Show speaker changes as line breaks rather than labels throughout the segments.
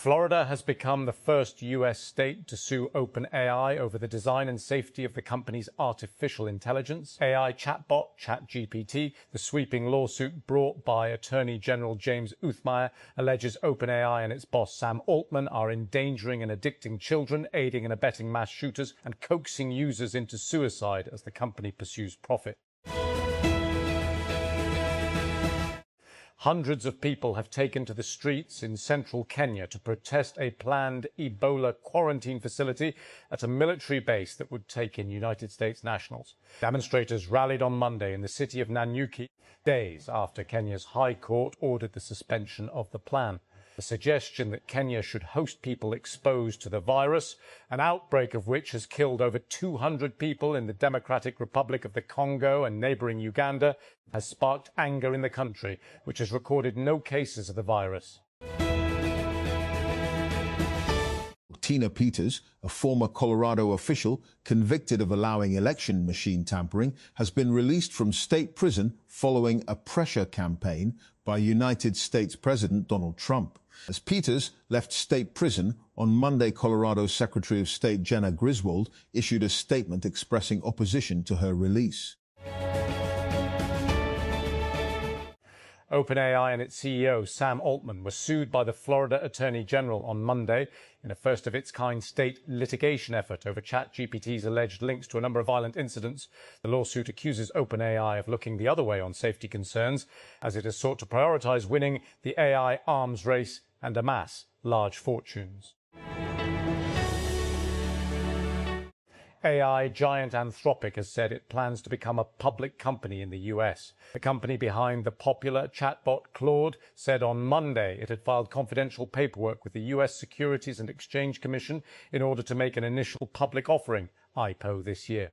Florida has become the first U.S. state to sue OpenAI over the design and safety of the company's artificial intelligence. AI chatbot ChatGPT, the sweeping lawsuit brought by Attorney General James Uthmeier, alleges OpenAI and its boss Sam Altman are endangering and addicting children, aiding and abetting mass shooters, and coaxing users into suicide as the company pursues profit. Hundreds of people have taken to the streets in central Kenya to protest a planned Ebola quarantine facility at a military base that would take in United States nationals. Demonstrators rallied on Monday in the city of Nanyuki, days after Kenya's High Court ordered the suspension of the plan. The suggestion that Kenya should host people exposed to the virus, an outbreak of which has killed over 200 people in the Democratic Republic of the Congo and neighbouring Uganda, has sparked anger in the country, which has recorded no cases of the virus.
Tina Peters, a former Colorado official convicted of allowing election machine tampering, has been released from state prison following a pressure campaign by United States President Donald Trump. As Peters left state prison on Monday, Colorado Secretary of State Jenna Griswold issued a statement expressing opposition to her release.
OpenAI and its CEO, Sam Altman, were sued by the Florida Attorney General on Monday in a first-of-its-kind state litigation effort over ChatGPT's alleged links to a number of violent incidents. The lawsuit accuses OpenAI of looking the other way on safety concerns, as it has sought to prioritize winning the AI arms race and amass large fortunes. AI giant Anthropic has said it plans to become a public company in the US. The company behind the popular chatbot Claude said on Monday it had filed confidential paperwork with the US Securities and Exchange Commission in order to make an initial public offering, IPO, this year.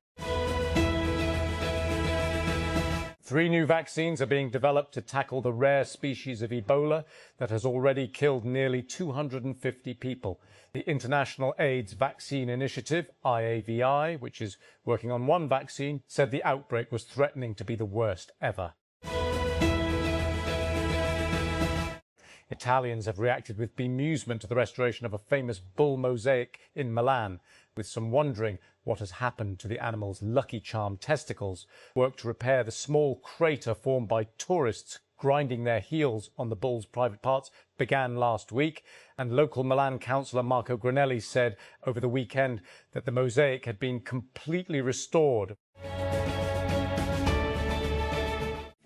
3 new vaccines are being developed to tackle the rare species of Ebola that has already killed nearly 250 people. The International AIDS Vaccine Initiative, IAVI, which is working on one vaccine, said the outbreak was threatening to be the worst ever. Italians have reacted with bemusement to the restoration of a famous bull mosaic in Milan, with some wondering what has happened to the animal's Lucky Charm testicles. Work to repair the small crater formed by tourists grinding their heels on the bull's private parts began last week, and local Milan councillor Marco Granelli said over the weekend that the mosaic had been completely restored.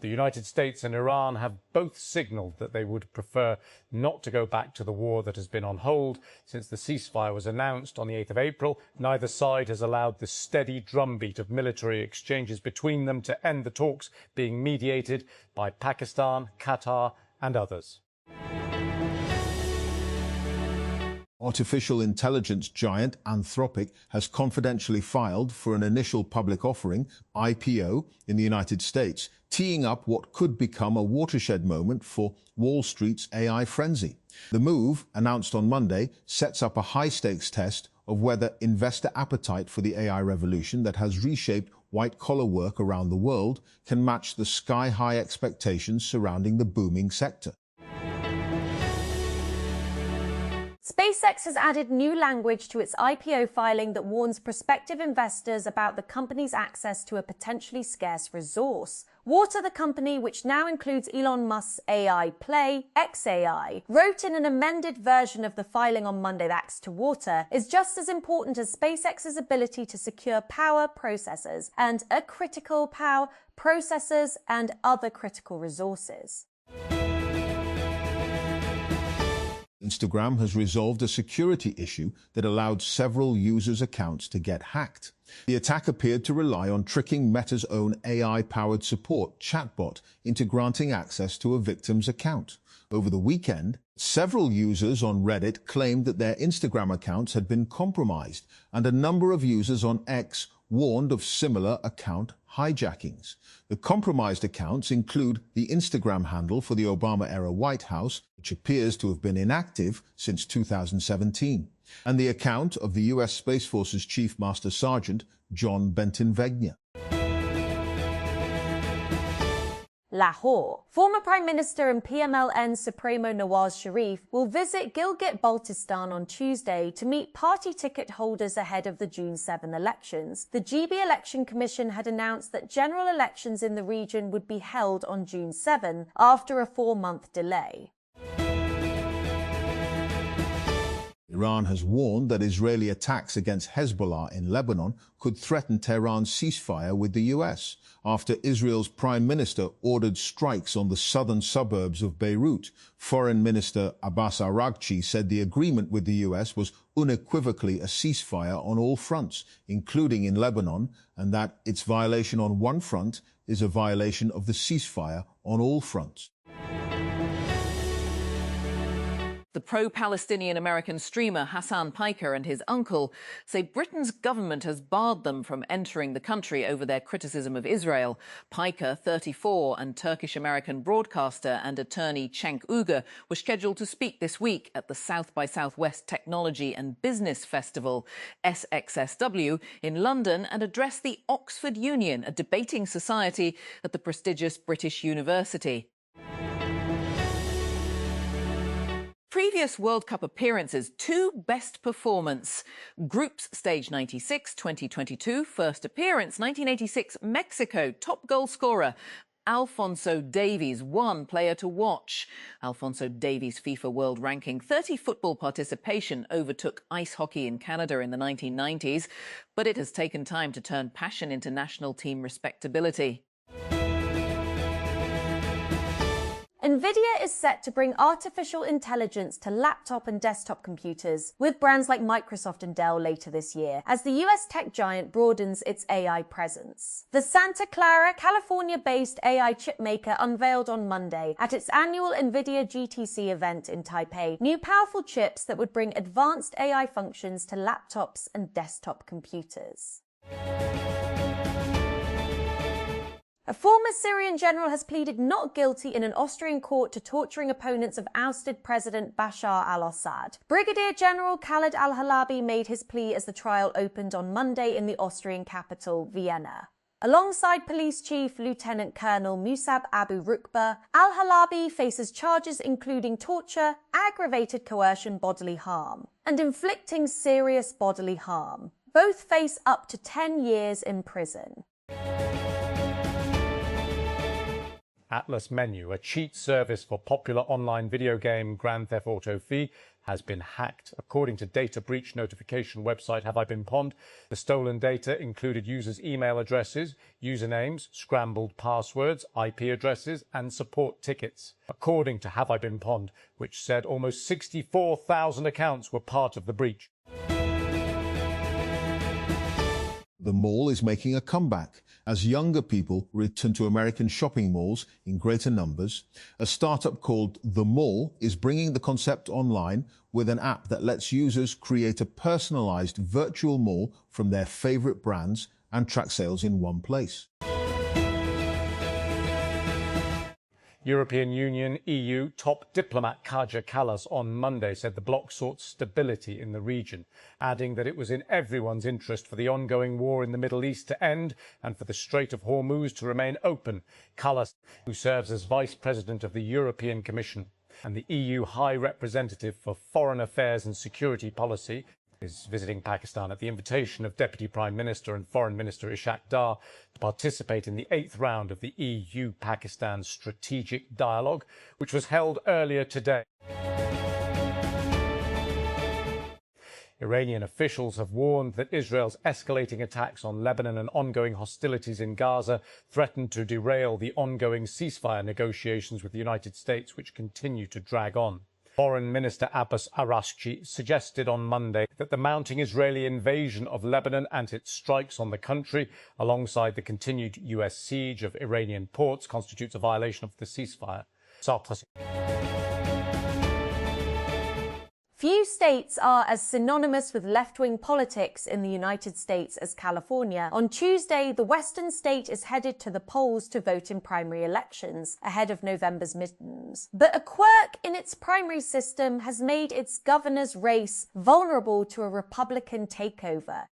The United States and Iran have both signalled that they would prefer not to go back to the war that has been on hold since the ceasefire was announced on the 8th of April. Neither side has allowed the steady drumbeat of military exchanges between them to end the talks being mediated by Pakistan, Qatar and others.
Artificial intelligence giant Anthropic has confidentially filed for an initial public offering, IPO, in the United States, teeing up what could become a watershed moment for Wall Street's AI frenzy. The move, announced on Monday, sets up a high-stakes test of whether investor appetite for the AI revolution that has reshaped white-collar work around the world can match the sky-high expectations surrounding the booming sector.
SpaceX has added new language to its IPO filing that warns prospective investors about the company's access to a potentially scarce resource. Water, the company, which now includes Elon Musk's AI play, xAI, wrote in an amended version of the filing on Monday that access to water is just as important as SpaceX's ability to secure power processors and critical power processors and other critical resources.
Instagram has resolved a security issue that allowed several users' accounts to get hacked. The attack appeared to rely on tricking Meta's own AI-powered support chatbot into granting access to a victim's account. Over the weekend, several users on Reddit claimed that their Instagram accounts had been compromised, and a number of users on X warned of similar account hijackings. The compromised accounts include the Instagram handle for the Obama-era White House, which appears to have been inactive since 2017, and the account of the U.S. Space Force's Chief Master Sergeant John Benton Wegner.
Lahore. Former Prime Minister and PMLN Supremo Nawaz Sharif will visit Gilgit-Baltistan on Tuesday to meet party ticket holders ahead of the June 7 elections. The GB Election Commission had announced that general elections in the region would be held on June 7 after a 4-month delay.
Iran has warned that Israeli attacks against Hezbollah in Lebanon could threaten Tehran's ceasefire with the US after Israel's prime minister ordered strikes on the southern suburbs of Beirut. Foreign Minister Abbas Araghchi said the agreement with the US was unequivocally a ceasefire on all fronts, including in Lebanon, and that its violation on one front is a violation of the ceasefire on all fronts.
The pro-Palestinian American streamer Hassan Piker and his uncle say Britain's government has barred them from entering the country over their criticism of Israel. Piker, 34, and Turkish-American broadcaster and attorney Cenk Uygur were scheduled to speak this week at the South by Southwest Technology and Business Festival, SXSW, in London and address the Oxford Union, a debating society at the prestigious British University. Previous World Cup appearances, 2 best performance. Groups stage 96, 2022. First appearance, 1986, Mexico. Top goal scorer, Alphonso Davies, 1 player to watch. Alphonso Davies' FIFA World Ranking 30 football participation overtook ice hockey in Canada in the 1990s, but it has taken time to turn passion into national team respectability.
NVIDIA is set to bring artificial intelligence to laptop and desktop computers with brands like Microsoft and Dell later this year, as the US tech giant broadens its AI presence. The Santa Clara, California-based AI chipmaker unveiled on Monday at its annual NVIDIA GTC event in Taipei new powerful chips that would bring advanced AI functions to laptops and desktop computers. A former Syrian general has pleaded not guilty in an Austrian court to torturing opponents of ousted President Bashar al-Assad. Brigadier General Khalid al-Halabi made his plea as the trial opened on Monday in the Austrian capital, Vienna. Alongside Police Chief Lieutenant Colonel Musab Abu Rukba, al-Halabi faces charges including torture, aggravated coercion bodily harm, and inflicting serious bodily harm. Both face up to 10 years in prison.
Atlas Menu, a cheat service for popular online video game Grand Theft Auto V, has been hacked. According to data breach notification website Have I Been Pwned, the stolen data included users' email addresses, usernames, scrambled passwords, IP addresses, and support tickets. According to Have I Been Pwned, which said almost 64,000 accounts were part of the breach.
The mall is making a comeback as younger people return to American shopping malls in greater numbers. A startup called The Mall is bringing the concept online with an app that lets users create a personalized virtual mall from their favorite brands and track sales in one place.
European Union EU top diplomat Kaja Kallas on Monday said the bloc sought stability in the region, adding that it was in everyone's interest for the ongoing war in the Middle East to end and for the Strait of Hormuz to remain open. Kallas, who serves as Vice President of the European Commission and the EU High Representative for Foreign Affairs and Security Policy, is visiting Pakistan at the invitation of Deputy Prime Minister and Foreign Minister Ishaq Dar to participate in the 8th round of the EU-Pakistan Strategic Dialogue, which was held earlier today. Iranian officials have warned that Israel's escalating attacks on Lebanon and ongoing hostilities in Gaza threaten to derail the ongoing ceasefire negotiations with the United States, which continue to drag on. Foreign Minister Abbas Araghchi suggested on Monday that the mounting Israeli invasion of Lebanon and its strikes on the country, alongside the continued US siege of Iranian ports, constitutes a violation of the ceasefire.
Few states are as synonymous with left-wing politics in the United States as California. On Tuesday, the western state is headed to the polls to vote in primary elections ahead of November's midterms. But a quirk in its primary system has made its governor's race vulnerable to a Republican takeover.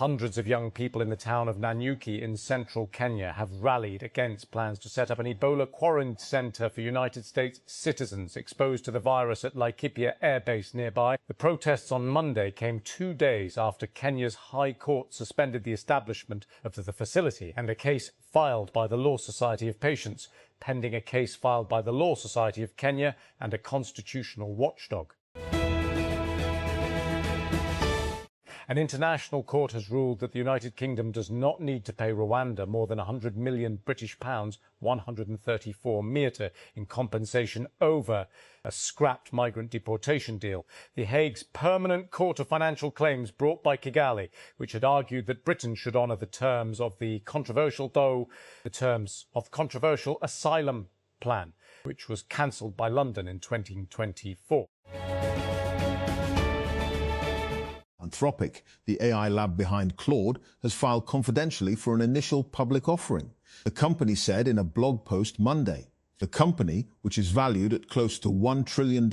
Hundreds of young people in the town of Nanyuki in central Kenya have rallied against plans to set up an Ebola quarantine centre for United States citizens exposed to the virus at Laikipia Air Base nearby. The protests on Monday came 2 days after Kenya's High Court suspended the establishment of the facility and a case filed by the Law Society of Patients, pending a case filed by the Law Society of Kenya and a constitutional watchdog. An international court has ruled that the United Kingdom does not need to pay Rwanda more than £100 million, 134 metre, in compensation over a scrapped migrant deportation deal. The Hague's Permanent Court of Financial Claims, brought by Kigali, which had argued that Britain should honour the terms of the controversial asylum plan, which was cancelled by London in 2024.
Anthropic, the AI lab behind Claude, has filed confidentially for an initial public offering. The company said in a blog post Monday. The company, which is valued at close to $1 trillion,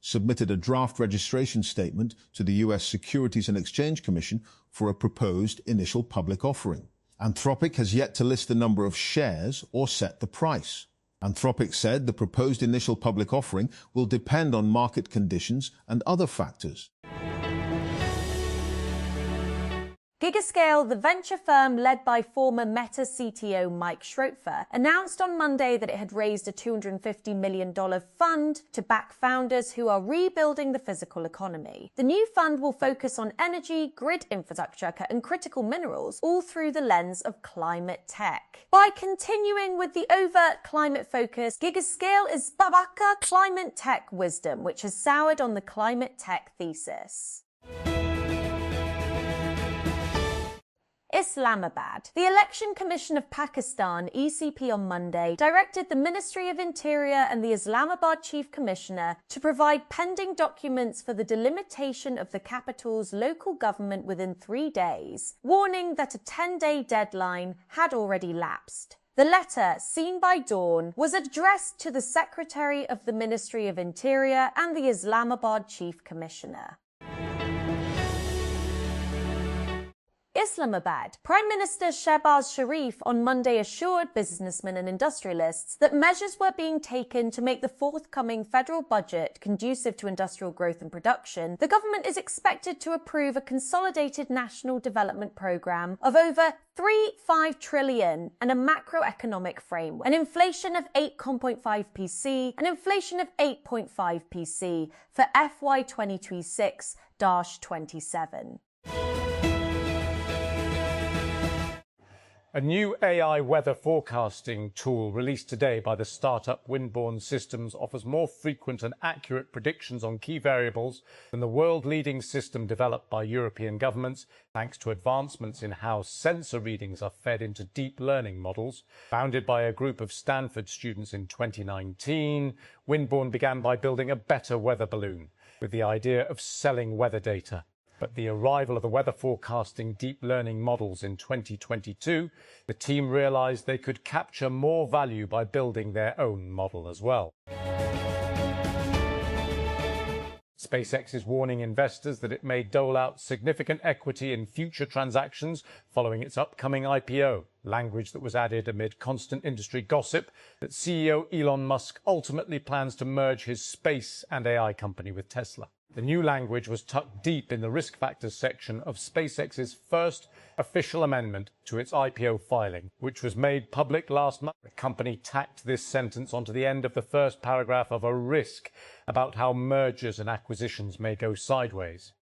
submitted a draft registration statement to the US Securities and Exchange Commission for a proposed initial public offering. Anthropic has yet to list the number of shares or set the price. Anthropic said the proposed initial public offering will depend on market conditions and other factors.
Gigascale, the venture firm led by former Meta CTO Mike Schroepfer, announced on Monday that it had raised a $250 million fund to back founders who are rebuilding the physical economy. The new fund will focus on energy, grid infrastructure, and critical minerals, all through the lens of climate tech. By continuing with the overt climate focus, Gigascale is Babaka climate tech wisdom, which has soured on the climate tech thesis. Islamabad. The Election Commission of Pakistan, ECP, on Monday directed the Ministry of Interior and the Islamabad Chief Commissioner to provide pending documents for the delimitation of the capital's local government within 3 days, warning that a 10-day deadline had already lapsed. The letter, seen by Dawn, was addressed to the Secretary of the Ministry of Interior and the Islamabad Chief Commissioner. Islamabad. Prime Minister Shehbaz Sharif on Monday assured businessmen and industrialists that measures were being taken to make the forthcoming federal budget conducive to industrial growth and production. The government is expected to approve a consolidated national development program of over $3.5 trillion and a macroeconomic framework, an inflation of 8.5%, an inflation of 8.5% for FY 2026-27.
A new AI weather forecasting tool released today by the startup Windborne Systems offers more frequent and accurate predictions on key variables than the world-leading system developed by European governments, thanks to advancements in how sensor readings are fed into deep learning models. Founded by a group of Stanford students in 2019, Windborne began by building a better weather balloon with the idea of selling weather data. But the arrival of the weather forecasting deep learning models in 2022, the team realized they could capture more value by building their own model as well. SpaceX is warning investors that it may dole out significant equity in future transactions following its upcoming IPO, language that was added amid constant industry gossip that CEO Elon Musk ultimately plans to merge his space and AI company with Tesla. The new language was tucked deep in the risk factors section of SpaceX's first official amendment to its IPO filing, which was made public last month. The company tacked this sentence onto the end of the first paragraph of a risk about how mergers and acquisitions may go sideways.